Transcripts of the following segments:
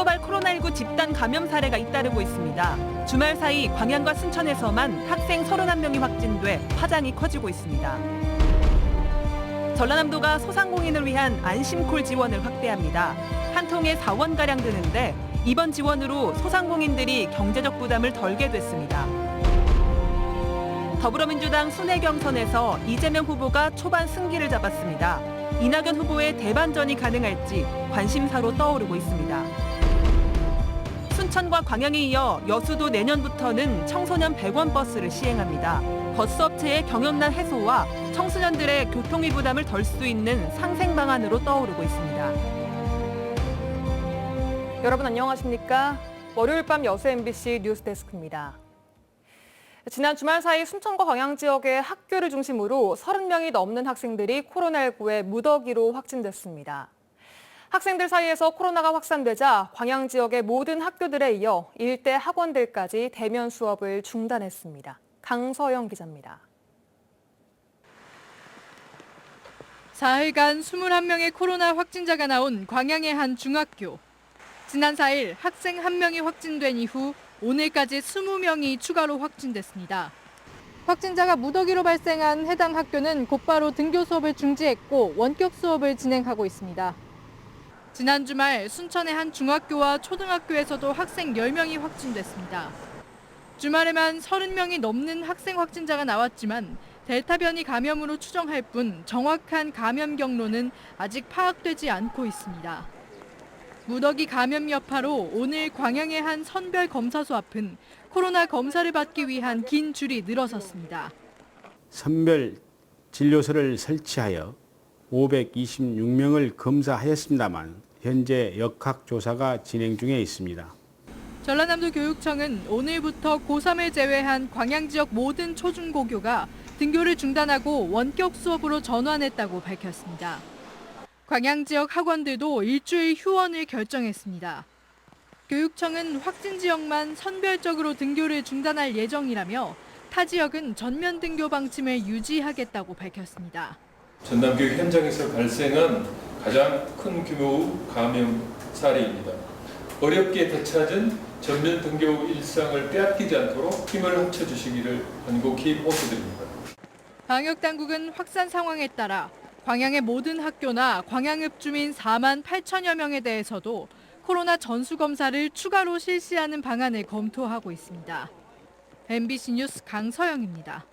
글로벌 코로나19 집단 감염 사례가 잇따르고 있습니다. 주말 사이 광양과 순천에서만 학생 31명이 확진돼 파장이 커지고 있습니다. 전라남도가 소상공인을 위한 안심콜 지원을 확대합니다. 한 통에 4원가량 드는데 이번 지원으로 소상공인들이 경제적 부담을 덜게 됐습니다. 더불어민주당 순회 경선에서 이재명 후보가 초반 승기를 잡았습니다. 이낙연 후보의 대반전이 가능할지 관심사로 떠오르고 있습니다. 순천과 광양에 이어 여수도 내년부터는 청소년 100원 버스를 시행합니다. 버스업체의 경영난 해소와 청소년들의 교통비 부담을 덜 수 있는 상생 방안으로 떠오르고 있습니다. 여러분 안녕하십니까? 월요일 밤 여수 MBC 뉴스데스크입니다. 지난 주말 사이 순천과 광양 지역의 학교를 중심으로 30명이 넘는 학생들이 코로나19에 무더기로 확진됐습니다. 학생들 사이에서 코로나가 확산되자 광양 지역의 모든 학교들에 이어 일대 학원들까지 대면 수업을 중단했습니다. 강서영 기자입니다. 4일간 21명의 코로나 확진자가 나온 광양의 한 중학교. 지난 4일 학생 1명이 확진된 이후 오늘까지 20명이 추가로 확진됐습니다. 확진자가 무더기로 발생한 해당 학교는 곧바로 등교 수업을 중지했고 원격 수업을 진행하고 있습니다. 지난 주말 순천의 한 중학교와 초등학교에서도 학생 10명이 확진됐습니다. 주말에만 30명이 넘는 학생 확진자가 나왔지만 델타 변이 감염으로 추정할 뿐 정확한 감염 경로는 아직 파악되지 않고 있습니다. 무더기 감염 여파로 오늘 광양의 한 선별 검사소 앞은 코로나 검사를 받기 위한 긴 줄이 늘어섰습니다. 선별 진료소를 설치하여 526명을 검사하였습니다만 현재 역학조사가 진행 중에 있습니다. 전라남도 교육청은 오늘부터 고3을 제외한 광양 지역 모든 초중고교가 등교를 중단하고 원격 수업으로 전환했다고 밝혔습니다. 광양 지역 학원들도 일주일 휴원을 결정했습니다. 교육청은 확진 지역만 선별적으로 등교를 중단할 예정이라며 타 지역은 전면 등교 방침을 유지하겠다고 밝혔습니다. 전담교육 현장에서 발생한 가장 큰 규모의 감염 사례입니다. 어렵게 되찾은 전면 등교 일상을 빼앗기지 않도록 힘을 합쳐주시기를 간곡히 호소드립니다. 방역당국은 확산 상황에 따라 광양의 모든 학교나 광양읍 주민 4만 8천여 명에 대해서도 코로나 전수검사를 추가로 실시하는 방안을 검토하고 있습니다. MBC 뉴스 강서영입니다.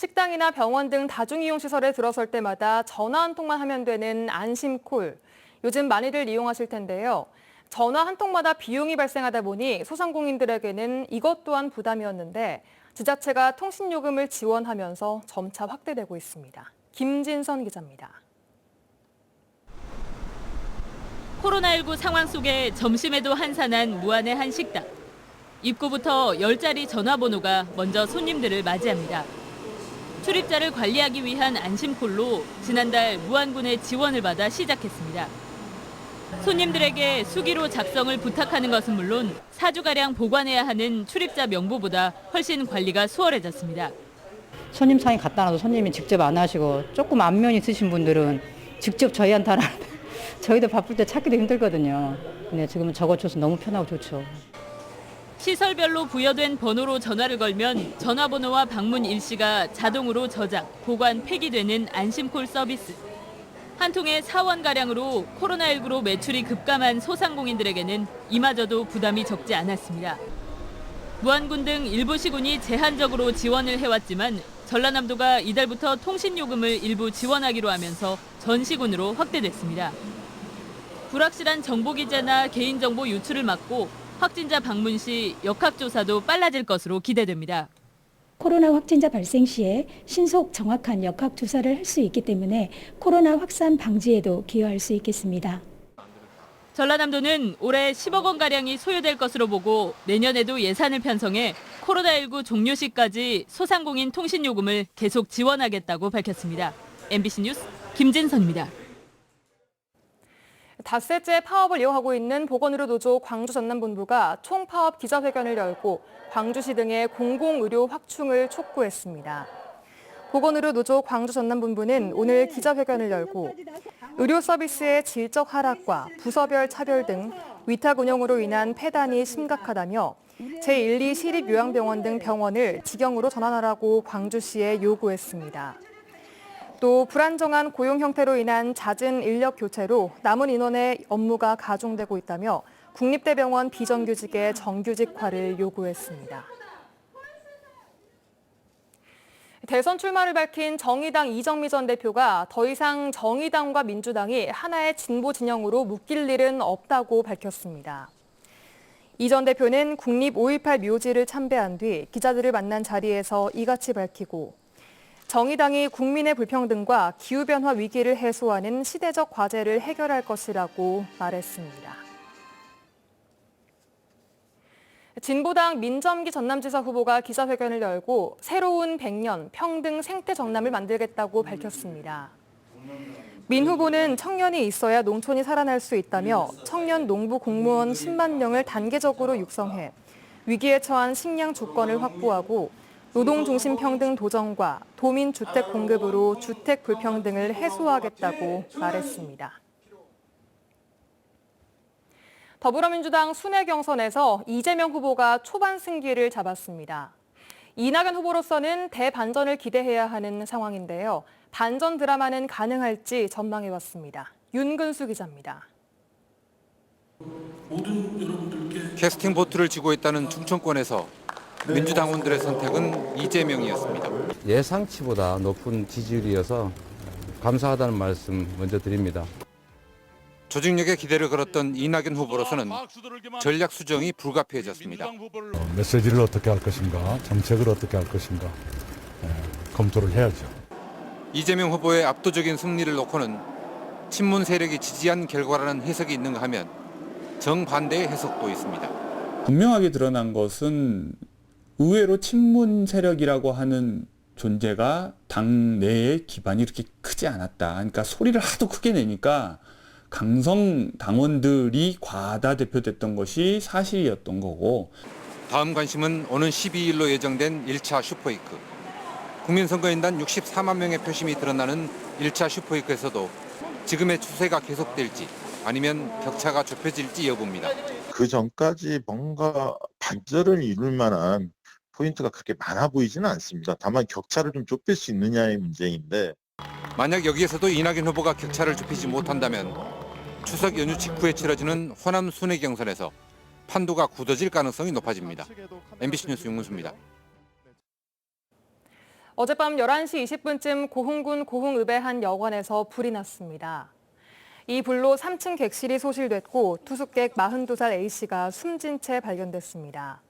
식당이나 병원 등 다중이용시설에 들어설 때마다 전화 한 통만 하면 되는 안심콜. 요즘 많이들 이용하실 텐데요. 전화 한 통마다 비용이 발생하다 보니 소상공인들에게는 이것 또한 부담이었는데 지자체가 통신요금을 지원하면서 점차 확대되고 있습니다. 김진선 기자입니다. 코로나19 상황 속에 점심에도 한산한 무안의 한 식당. 입구부터 10자리 전화번호가 먼저 손님들을 맞이합니다. 출입자를 관리하기 위한 안심콜로 지난달 무안군의 지원을 받아 시작했습니다. 손님들에게 수기로 작성을 부탁하는 것은 물론 4주가량 보관해야 하는 출입자 명부보다 훨씬 관리가 수월해졌습니다. 손님 상에 갖다 놔도 손님이 직접 안 하시고 조금 안면 있으신 분들은 직접 저희한테 하는데 저희도 바쁠 때 찾기도 힘들거든요. 근데 지금은 적어줘서 너무 편하고 좋죠. 시설별로 부여된 번호로 전화를 걸면 전화번호와 방문 일시가 자동으로 저장, 보관, 폐기되는 안심콜 서비스. 한 통에 4원가량으로 코로나19로 매출이 급감한 소상공인들에게는 이마저도 부담이 적지 않았습니다. 무안군 등 일부 시군이 제한적으로 지원을 해왔지만 전라남도가 이달부터 통신요금을 일부 지원하기로 하면서 전 시군으로 확대됐습니다. 불확실한 정보기재나 개인정보 유출을 막고 확진자 방문 시 역학조사도 빨라질 것으로 기대됩니다. 코로나 확진자 발생 시에 신속 정확한 역학조사를 할 수 있기 때문에 코로나 확산 방지에도 기여할 수 있겠습니다. 전라남도는 올해 10억 원가량이 소요될 것으로 보고 내년에도 예산을 편성해 코로나19 종료 시까지 소상공인 통신요금을 계속 지원하겠다고 밝혔습니다. MBC 뉴스 김진선입니다. 닷새째 파업을 이어가고 있는 보건의료 노조 광주 전남본부가 총파업 기자회견을 열고 광주시 등의 공공의료 확충을 촉구했습니다. 보건의료 노조 광주 전남본부는 오늘 기자회견을 열고 의료 서비스의 질적 하락과 부서별 차별 등 위탁 운영으로 인한 폐단이 심각하다며 제1, 2 시립요양병원 등 병원을 직영으로 전환하라고 광주시에 요구했습니다. 또 불안정한 고용 형태로 인한 잦은 인력 교체로 남은 인원의 업무가 가중되고 있다며 국립대병원 비정규직의 정규직화를 요구했습니다. 대선 출마를 밝힌 정의당 이정미 전 대표가 더 이상 정의당과 민주당이 하나의 진보 진영으로 묶일 일은 없다고 밝혔습니다. 이 전 대표는 국립 5.18 묘지를 참배한 뒤 기자들을 만난 자리에서 이같이 밝히고 정의당이 국민의 불평등과 기후변화 위기를 해소하는 시대적 과제를 해결할 것이라고 말했습니다. 진보당 민점기 전남지사 후보가 기자회견을 열고 새로운 100년 평등 생태 정남을 만들겠다고 밝혔습니다. 민 후보는 청년이 있어야 농촌이 살아날 수 있다며 청년 농부 공무원 10만 명을 단계적으로 육성해 위기에 처한 식량 주권을 확보하고 노동 중심 평등 도정과 도민 주택 공급으로 주택 불평등을 해소하겠다고 말했습니다. 더불어민주당 순회 경선에서 이재명 후보가 초반 승기를 잡았습니다. 이낙연 후보로서는 대반전을 기대해야 하는 상황인데요. 반전 드라마는 가능할지 전망해봤습니다. 윤근수 기자입니다. 모든 여러분들께 캐스팅 보트를 쥐고 있다는 충청권에서 민주당원들의 선택은 이재명이었습니다. 예상치보다 높은 지지율이어서 감사하다는 말씀 먼저 드립니다. 조직력에 기대를 걸었던 이낙연 후보로서는 전략 수정이 불가피해졌습니다. 메시지를 어떻게 할 것인가, 정책을 어떻게 할 것인가 검토를 해야죠. 이재명 후보의 압도적인 승리를 놓고는 친문 세력이 지지한 결과라는 해석이 있는가 하면 정반대의 해석도 있습니다. 분명하게 드러난 것은 의외로 친문 세력이라고 하는 존재가 당 내의 기반이 이렇게 크지 않았다. 그러니까 소리를 하도 크게 내니까 강성 당원들이 과다대표됐던 것이 사실이었던 거고. 다음 관심은 오는 12일로 예정된 1차 슈퍼위크. 국민선거인단 64만 명의 표심이 드러나는 1차 슈퍼위크에서도 지금의 추세가 계속될지 아니면 격차가 좁혀질지 여부입니다. 그 전까지 뭔가 반전을 이룰 만한 포인트가 그렇게 많아 보이지는 않습니다. 다만 격차를 좀 좁힐 수 있느냐의 문제인데 만약 여기에서도 이낙연 후보가 격차를 좁히지 못한다면 추석 연휴 직후에 치러지는 호남 순회 경선에서 판도가 굳어질 가능성이 높아집니다. MBC 뉴스 윤문수입니다. 어젯밤 11시 20분쯤 고흥군 고흥읍의 한 여관에서 불이 났습니다. 이 불로 3층 객실이 소실됐고 투숙객 42살 A씨가 숨진 채 발견됐습니다.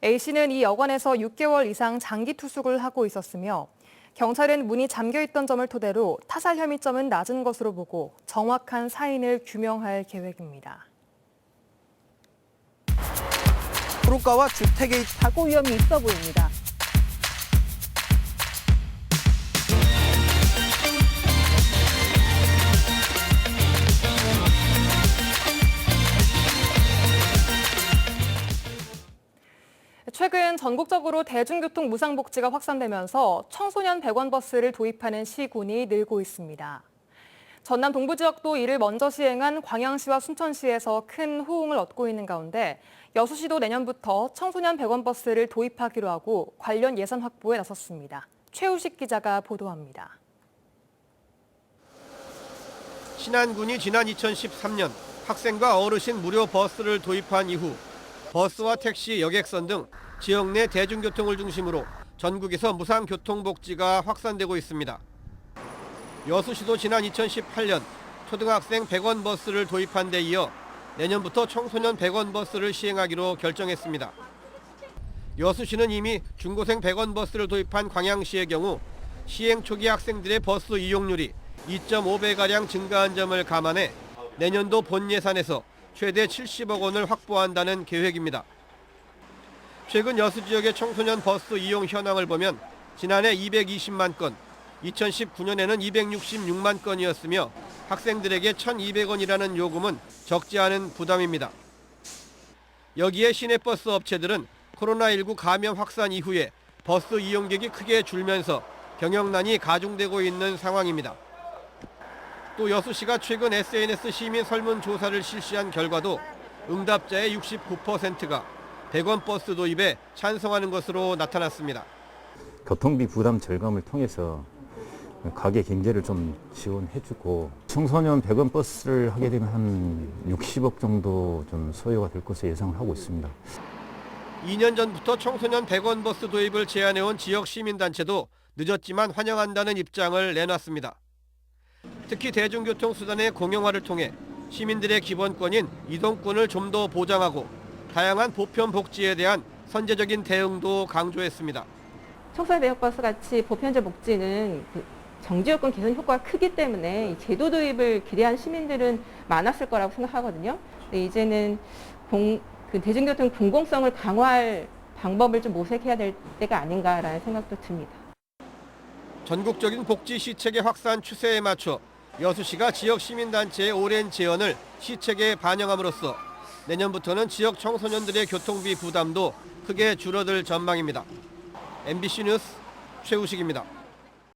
A씨는 이 여관에서 6개월 이상 장기 투숙을 하고 있었으며 경찰은 문이 잠겨있던 점을 토대로 타살 혐의점은 낮은 것으로 보고 정확한 사인을 규명할 계획입니다. 도로가와 주택의 사고 위험이 있어 보입니다. 최근 전국적으로 대중교통 무상복지가 확산되면서 청소년 100원 버스를 도입하는 시군이 늘고 있습니다. 전남 동부 지역도 이를 먼저 시행한 광양시와 순천시에서 큰 호응을 얻고 있는 가운데 여수시도 내년부터 청소년 100원 버스를 도입하기로 하고 관련 예산 확보에 나섰습니다. 최우식 기자가 보도합니다. 신안군이 지난 2013년 학생과 어르신 무료 버스를 도입한 이후 버스와 택시, 여객선 등 지역 내 대중교통을 중심으로 전국에서 무상교통복지가 확산되고 있습니다. 여수시도 지난 2018년 초등학생 100원 버스를 도입한 데 이어 내년부터 청소년 100원 버스를 시행하기로 결정했습니다. 여수시는 이미 중고생 100원 버스를 도입한 광양시의 경우 시행 초기 학생들의 버스 이용률이 2.5배가량 증가한 점을 감안해 내년도 본 예산에서 최대 70억 원을 확보한다는 계획입니다. 최근 여수 지역의 청소년 버스 이용 현황을 보면 지난해 220만 건, 2019년에는 266만 건이었으며 학생들에게 1,200원이라는 요금은 적지 않은 부담입니다. 여기에 시내버스 업체들은 코로나19 감염 확산 이후에 버스 이용객이 크게 줄면서 경영난이 가중되고 있는 상황입니다. 또 여수시가 최근 SNS 시민 설문조사를 실시한 결과도 응답자의 69%가 100원 버스 도입에 찬성하는 것으로 나타났습니다. 교통비 부담 절감을 통해서 가게 경제를 좀 지원해주고 청소년 100원 버스를 하게 되면 한 60억 정도 좀 소요가 될 것으로 예상을 하고 있습니다. 2년 전부터 청소년 100원 버스 도입을 제안해온 지역 시민단체도 늦었지만 환영한다는 입장을 내놨습니다. 특히 대중교통수단의 공용화를 통해 시민들의 기본권인 이동권을 좀 더 보장하고 다양한 보편 복지에 대한 선제적인 대응도 강조했습니다. 청소년 배역버스 같이 보편적 복지는 정지요건 개선 효과가 크기 때문에 이 제도 도입을 기대한 시민들은 많았을 거라고 생각하거든요. 근데 이제는 대중교통 공공성을 강화할 방법을 좀 모색해야 될 때가 아닌가라는 생각도 듭니다. 전국적인 복지 시책의 확산 추세에 맞춰 여수시가 지역 시민단체의 오랜 제언을 시책에 반영함으로써 내년부터는 지역 청소년들의 교통비 부담도 크게 줄어들 전망입니다. MBC 뉴스 최우식입니다.